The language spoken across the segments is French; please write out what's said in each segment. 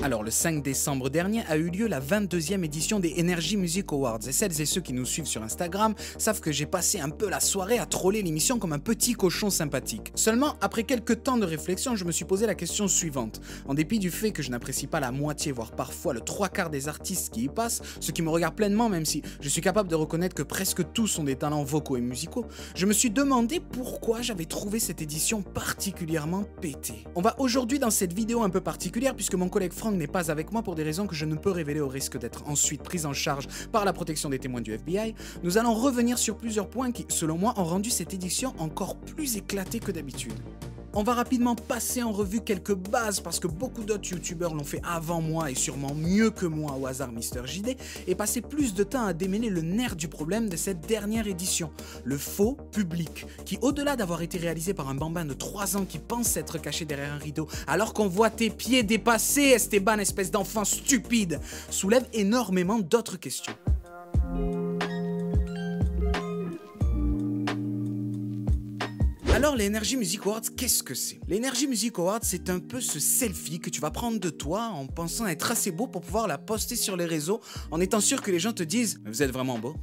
Alors, le 5 décembre dernier a eu lieu la 22e édition des Energy Music Awards et celles et ceux qui nous suivent sur Instagram savent que j'ai passé un peu la soirée à troller l'émission comme un petit cochon sympathique. Seulement, après quelques temps de réflexion, je me suis posé la question suivante. En dépit du fait que je n'apprécie pas la moitié, voire parfois le 3/4 des artistes qui y passent, ce qui me regarde pleinement même si je suis capable de reconnaître que presque tous sont des talents vocaux et musicaux, je me suis demandé pourquoi j'avais trouvé cette édition particulièrement pétée. On va aujourd'hui dans cette vidéo un peu particulière puisque mon collègue Franck n'est pas avec moi pour des raisons que je ne peux révéler au risque d'être ensuite pris en charge par la protection des témoins du FBI, nous allons revenir sur plusieurs points qui, selon moi, ont rendu cette édition encore plus éclatée que d'habitude. On va rapidement passer en revue quelques bases parce que beaucoup d'autres youtubeurs l'ont fait avant moi et sûrement mieux que moi au hasard Mister JD et passer plus de temps à démêler le nerf du problème de cette dernière édition, le faux public, qui au-delà d'avoir été réalisé par un bambin de 3 ans qui pense être caché derrière un rideau alors qu'on voit tes pieds dépasser, Esteban, espèce d'enfant stupide, soulève énormément d'autres questions. Alors les Energy Music Awards, qu'est-ce que c'est? Les Energy Music Awards, c'est un peu ce selfie que tu vas prendre de toi en pensant être assez beau pour pouvoir la poster sur les réseaux en étant sûr que les gens te disent « vous êtes vraiment beau ».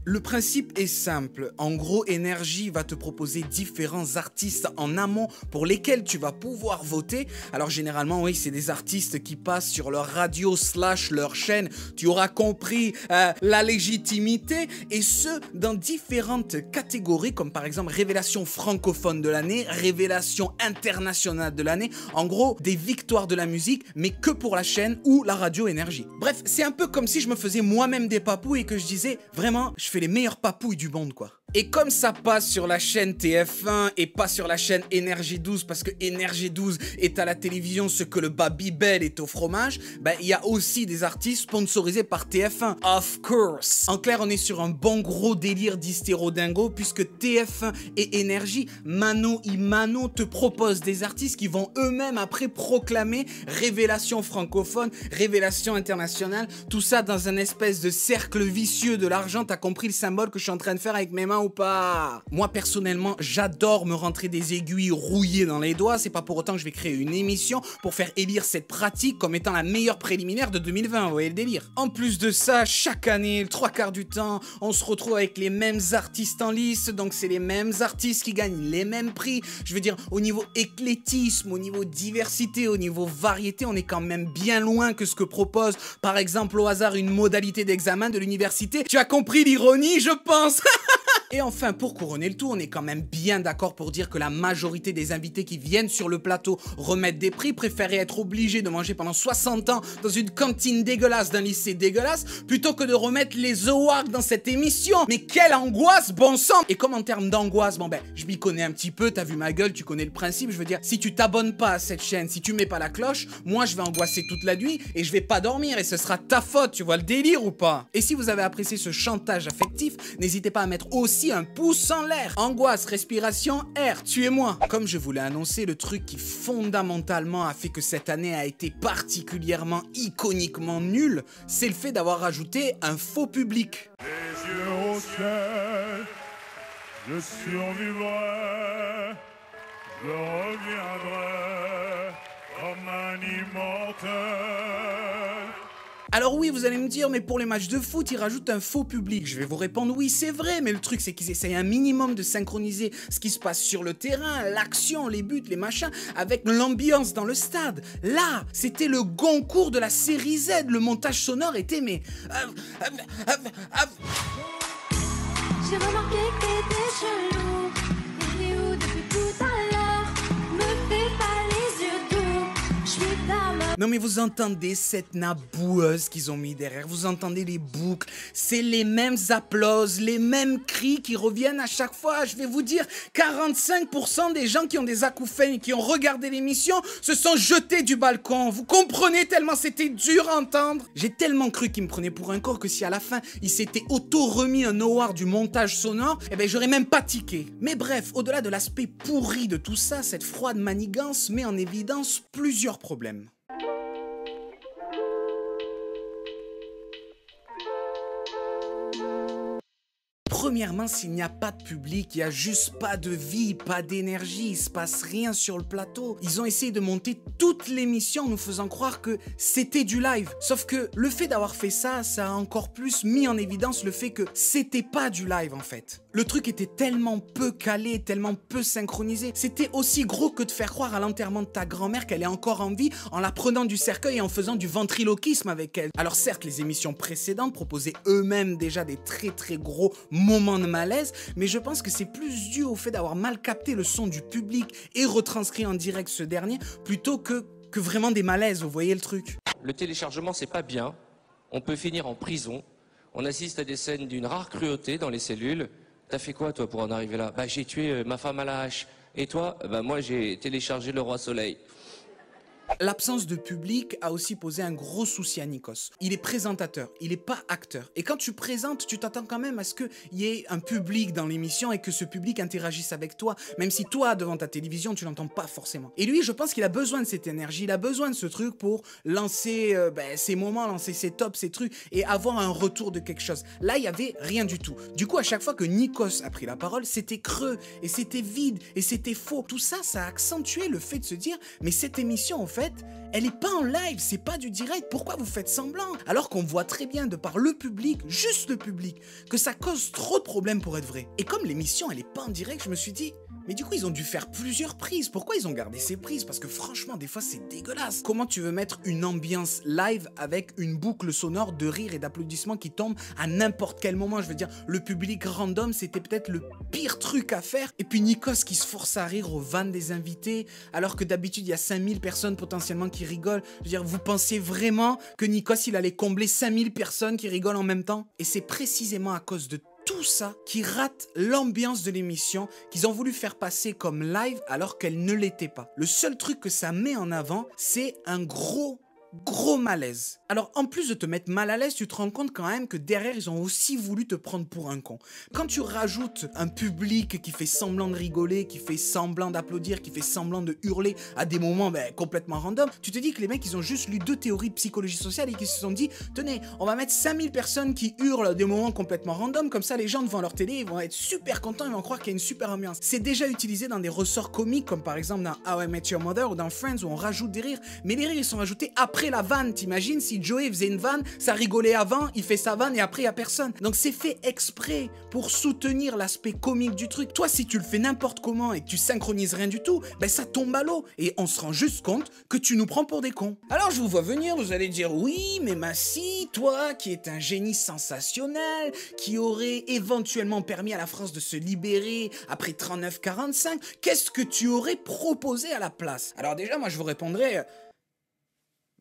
Le principe est simple, en gros Energy va te proposer différents artistes en amont pour lesquels tu vas pouvoir voter. Alors généralement oui, c'est des artistes qui passent sur leur radio / leur chaîne, tu auras compris la légitimité, et ce dans différentes catégories comme par exemple révélation francophone de l'année, révélation internationale de l'année, en gros des victoires de la musique mais que pour la chaîne ou la radio Energy. Bref, c'est un peu comme si je me faisais moi-même des papouilles et que je disais vraiment je fais les meilleures papouilles du monde quoi. Et comme ça passe sur la chaîne TF1 et pas sur la chaîne Énergie 12 parce que Énergie 12 est à la télévision ce que le Babybel est au fromage, ben il y a aussi des artistes sponsorisés par TF1. Of course. En clair, on est sur un bon gros délire d'hystérodingo puisque TF1 et Énergie, mano y mano, te proposent des artistes qui vont eux-mêmes après proclamer révélation francophone, révélation internationale, tout ça dans un espèce de cercle vicieux de l'argent. T'as compris le symbole que je suis en train de faire avec mes mains ou pas? Moi personnellement j'adore me rentrer des aiguilles rouillées dans les doigts, c'est pas pour autant que je vais créer une émission pour faire élire cette pratique comme étant la meilleure préliminaire de 2020, vous voyez le délire. En plus de ça, chaque année, le 3/4 du temps, on se retrouve avec les mêmes artistes en lice, donc c'est les mêmes artistes qui gagnent les mêmes prix. Je veux dire, au niveau éclectisme, au niveau diversité, au niveau variété, on est quand même bien loin que ce que propose par exemple au hasard une modalité d'examen de l'université. Tu as compris l'ironie, je pense. Et enfin, pour couronner le tout, on est quand même bien d'accord pour dire que la majorité des invités qui viennent sur le plateau remettre des prix préféraient être obligés de manger pendant 60 ans dans une cantine dégueulasse d'un lycée dégueulasse plutôt que de remettre les awards dans cette émission. Mais quelle angoisse, bon sang! Et comme en termes d'angoisse, bon ben, je m'y connais un petit peu, t'as vu ma gueule, tu connais le principe, je veux dire, si tu t'abonnes pas à cette chaîne, si tu mets pas la cloche, moi je vais angoisser toute la nuit et je vais pas dormir et ce sera ta faute, tu vois le délire ou pas? Et si vous avez apprécié ce chantage affectif, n'hésitez pas à mettre aussi un pouce en l'air. Angoisse, respiration, air, tuez-moi. Comme je vous l'ai annoncé, le truc qui fondamentalement a fait que cette année a été particulièrement iconiquement nulle, c'est le fait d'avoir rajouté un faux public. Les yeux au ciel, je survivrai, je reviendrai comme un immortel. Alors oui, vous allez me dire, mais pour les matchs de foot, ils rajoutent un faux public. Je vais vous répondre, oui, c'est vrai, mais le truc, c'est qu'ils essayent un minimum de synchroniser ce qui se passe sur le terrain, l'action, les buts, les machins, avec l'ambiance dans le stade. Là, c'était le Goncourt de la série Z. Le montage sonore était, mais... J'ai remarqué que t'étais chelou. Il est où depuis tout à l'heure? Me fais pas les yeux doux. Je suis ta main. Non mais vous entendez cette nappe boueuse qu'ils ont mis derrière, vous entendez les boucles, c'est les mêmes applauses, les mêmes cris qui reviennent à chaque fois. Je vais vous dire, 45% des gens qui ont des acouphènes et qui ont regardé l'émission se sont jetés du balcon. Vous comprenez tellement c'était dur à entendre? J'ai tellement cru qu'ils me prenaient pour un corps que si à la fin ils s'étaient auto-remis un award du montage sonore, eh ben j'aurais même pas tiqué. Mais bref, au-delà de l'aspect pourri de tout ça, cette froide manigance met en évidence plusieurs problèmes. Premièrement, s'il n'y a pas de public, il n'y a juste pas de vie, pas d'énergie, il se passe rien sur le plateau. Ils ont essayé de monter toute l'émission en nous faisant croire que c'était du live. Sauf que le fait d'avoir fait ça, ça a encore plus mis en évidence le fait que c'était pas du live en fait. Le truc était tellement peu calé, tellement peu synchronisé. C'était aussi gros que de faire croire à l'enterrement de ta grand-mère qu'elle est encore en vie en la prenant du cercueil et en faisant du ventriloquisme avec elle. Alors certes, les émissions précédentes proposaient eux-mêmes déjà des très gros moments de malaise, mais je pense que c'est plus dû au fait d'avoir mal capté le son du public et retranscrit en direct ce dernier, plutôt que vraiment des malaises, vous voyez le truc. Le téléchargement, c'est pas bien. On peut finir en prison. On assiste à des scènes d'une rare cruauté dans les cellules. T'as fait quoi, toi, pour en arriver là? Bah, j'ai tué ma femme à la hache. Et toi? Bah, moi, j'ai téléchargé Le Roi Soleil. L'absence de public a aussi posé un gros souci à Nikos. Il est présentateur, il n'est pas acteur. Et quand tu présentes, tu t'attends quand même à ce qu'il y ait un public dans l'émission et que ce public interagisse avec toi, même si toi, devant ta télévision, tu l'entends pas forcément. Et lui, je pense qu'il a besoin de cette énergie, il a besoin de ce truc pour lancer ses moments, lancer ses tops, ses trucs, et avoir un retour de quelque chose. Là, il y avait rien du tout. Du coup, à chaque fois que Nikos a pris la parole, c'était creux, et c'était vide, et c'était faux. Tout ça, ça a accentué le fait de se dire, mais cette émission, en fait, elle est pas en live, c'est pas du direct, pourquoi vous faites semblant? Alors qu'on voit très bien de par le public, juste le public, que ça cause trop de problèmes pour être vrai. Et comme l'émission elle est pas en direct, je me suis dit, mais du coup ils ont dû faire plusieurs prises, pourquoi ils ont gardé ces prises? Parce que franchement des fois c'est dégueulasse. Comment tu veux mettre une ambiance live avec une boucle sonore de rire et d'applaudissements qui tombe à n'importe quel moment? Je veux dire, le public random c'était peut-être le pire truc à faire. Et puis Nikos qui se force à rire aux vannes des invités, alors que d'habitude il y a 5000 personnes potentiellement qui rigolent. Je veux dire, vous pensez vraiment que Nikos il allait combler 5000 personnes qui rigolent en même temps? Et c'est précisément à cause de tout ça qui rate l'ambiance de l'émission qu'ils ont voulu faire passer comme live alors qu'elle ne l'était pas. Le seul truc que ça met en avant, c'est un gros malaise. Alors en plus de te mettre mal à l'aise, tu te rends compte quand même que derrière ils ont aussi voulu te prendre pour un con. Quand tu rajoutes un public qui fait semblant de rigoler, qui fait semblant d'applaudir, qui fait semblant de hurler à des moments complètement random, tu te dis que les mecs ils ont juste lu 2 théories de psychologie sociale et qu'ils se sont dit, tenez, on va mettre 5000 personnes qui hurlent à des moments complètement random, comme ça les gens devant leur télé ils vont être super contents, ils vont croire qu'il y a une super ambiance. C'est déjà utilisé dans des ressorts comiques comme par exemple dans How I Met Your Mother ou dans Friends où on rajoute des rires, mais les rires ils sont rajoutés après la vanne. T'imagines si Joey faisait une vanne, ça rigolait avant, il fait sa vanne et après il y a personne. Donc c'est fait exprès pour soutenir l'aspect comique du truc. Toi si tu le fais n'importe comment et que tu synchronises rien du tout, ça tombe à l'eau et on se rend juste compte que tu nous prends pour des cons. Alors je vous vois venir, vous allez dire oui mais Massi, toi qui es un génie sensationnel, qui aurait éventuellement permis à la France de se libérer après 39-45, qu'est-ce que tu aurais proposé à la place? Alors déjà moi je vous répondrais...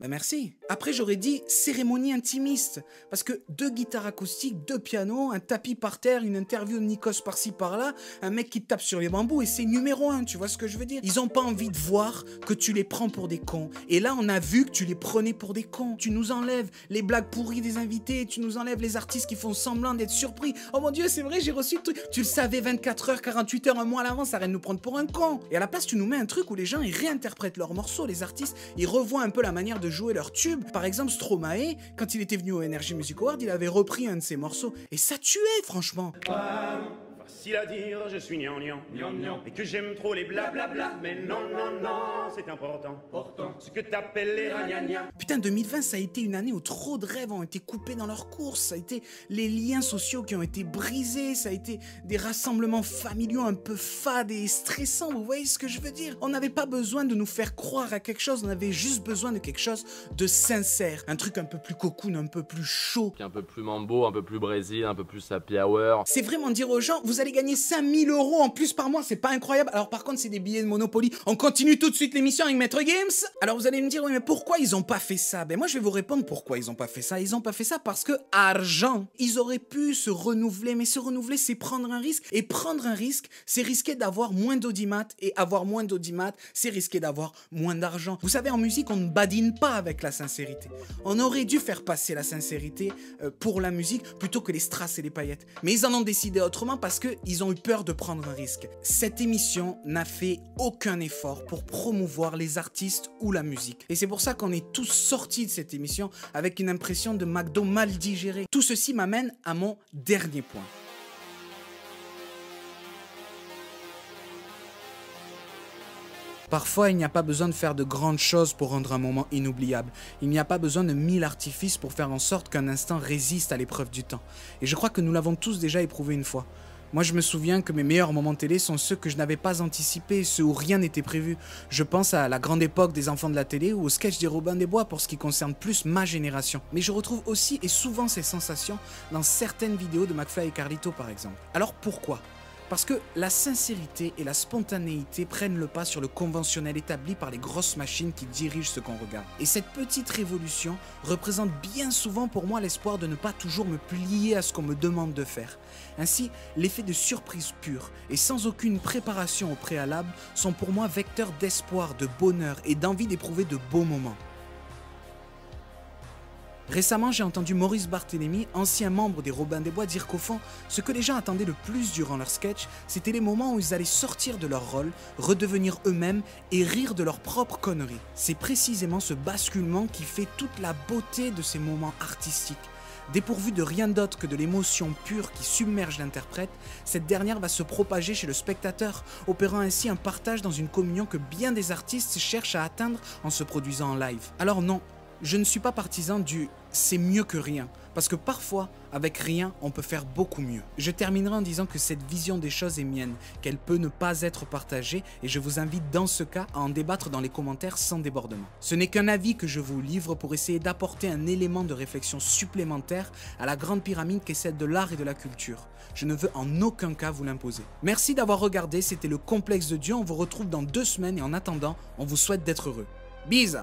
merci. Après j'aurais dit cérémonie intimiste, parce que 2 guitares acoustiques, 2 pianos, un tapis par terre, une interview de Nikos par-ci par-là, un mec qui te tape sur les bambous et c'est numéro 1, tu vois ce que je veux dire? Ils ont pas envie de voir que tu les prends pour des cons. Et là on a vu que tu les prenais pour des cons. Tu nous enlèves les blagues pourries des invités, tu nous enlèves les artistes qui font semblant d'être surpris. Oh mon dieu c'est vrai j'ai reçu le truc. Tu le savais 24 heures, 48 heures, un mois à l'avance, arrête de nous prendre pour un con. Et à la place tu nous mets un truc où les gens ils réinterprètent leurs morceaux, les artistes ils revoient un peu la manière de jouer leur tube. Par exemple, Stromae, quand il était venu au Energy Music Award, il avait repris un de ses morceaux. Et ça tuait, franchement. Facile à dire, je suis gnangnan, et que j'aime trop les blablabla, mais non, c'est important, ce que t'appelles les ragnagnas. Putain, 2020, ça a été une année où trop de rêves ont été coupés dans leur course, ça a été les liens sociaux qui ont été brisés, ça a été des rassemblements familiaux un peu fades et stressants, vous voyez ce que je veux dire? On n'avait pas besoin de nous faire croire à quelque chose, on avait juste besoin de quelque chose de sincère, un truc un peu plus cocoon, un peu plus chaud. Un peu plus mambo, un peu plus Brésil, un peu plus happy hour. C'est vraiment dire aux gens, vous allez gagner 5000 € en plus par mois, c'est pas incroyable? Alors par contre c'est des billets de Monopoly. On continue tout de suite l'émission avec Maître Games. Alors vous allez me dire, oui mais pourquoi ils ont pas fait ça? Moi je vais vous répondre pourquoi ils ont pas fait ça. Ils ont pas fait ça parce que argent. Ils auraient pu se renouveler, mais se renouveler c'est prendre un risque. Et prendre un risque, c'est risquer d'avoir moins d'audimat. Et avoir moins d'audimat, c'est risquer d'avoir moins d'argent. Vous savez en musique on ne badine pas avec la sincérité. On aurait dû faire passer la sincérité pour la musique plutôt que les strass et les paillettes. Mais ils en ont décidé autrement parce qu'ils ont eu peur de prendre un risque. Cette émission n'a fait aucun effort pour promouvoir les artistes ou la musique. Et c'est pour ça qu'on est tous sortis de cette émission avec une impression de McDo mal digérée. Tout ceci m'amène à mon dernier point. Parfois, il n'y a pas besoin de faire de grandes choses pour rendre un moment inoubliable. Il n'y a pas besoin de 1000 artifices pour faire en sorte qu'un instant résiste à l'épreuve du temps. Et je crois que nous l'avons tous déjà éprouvé une fois. Moi, je me souviens que mes meilleurs moments télé sont ceux que je n'avais pas anticipés, ceux où rien n'était prévu. Je pense à la grande époque des enfants de la télé ou au sketch des Robins des Bois pour ce qui concerne plus ma génération. Mais je retrouve aussi et souvent ces sensations dans certaines vidéos de McFly et Carlito par exemple. Alors pourquoi ? Parce que la sincérité et la spontanéité prennent le pas sur le conventionnel établi par les grosses machines qui dirigent ce qu'on regarde. Et cette petite révolution représente bien souvent pour moi l'espoir de ne pas toujours me plier à ce qu'on me demande de faire. Ainsi, l'effet de surprise pure et sans aucune préparation au préalable sont pour moi vecteurs d'espoir, de bonheur et d'envie d'éprouver de beaux moments. Récemment, j'ai entendu Maurice Barthélémy, ancien membre des Robins des Bois, dire qu'au fond, ce que les gens attendaient le plus durant leur sketch, c'était les moments où ils allaient sortir de leur rôle, redevenir eux-mêmes et rire de leurs propres conneries. C'est précisément ce basculement qui fait toute la beauté de ces moments artistiques. Dépourvue de rien d'autre que de l'émotion pure qui submerge l'interprète, cette dernière va se propager chez le spectateur, opérant ainsi un partage dans une communion que bien des artistes cherchent à atteindre en se produisant en live. Alors non, je ne suis pas partisan du « c'est mieux que rien », parce que parfois, avec rien, on peut faire beaucoup mieux. Je terminerai en disant que cette vision des choses est mienne, qu'elle peut ne pas être partagée, et je vous invite dans ce cas à en débattre dans les commentaires sans débordement. Ce n'est qu'un avis que je vous livre pour essayer d'apporter un élément de réflexion supplémentaire à la grande pyramide qu'est celle de l'art et de la culture. Je ne veux en aucun cas vous l'imposer. Merci d'avoir regardé, c'était le Complexe de Dieu, on vous retrouve dans 2 semaines et en attendant, on vous souhaite d'être heureux. Bise!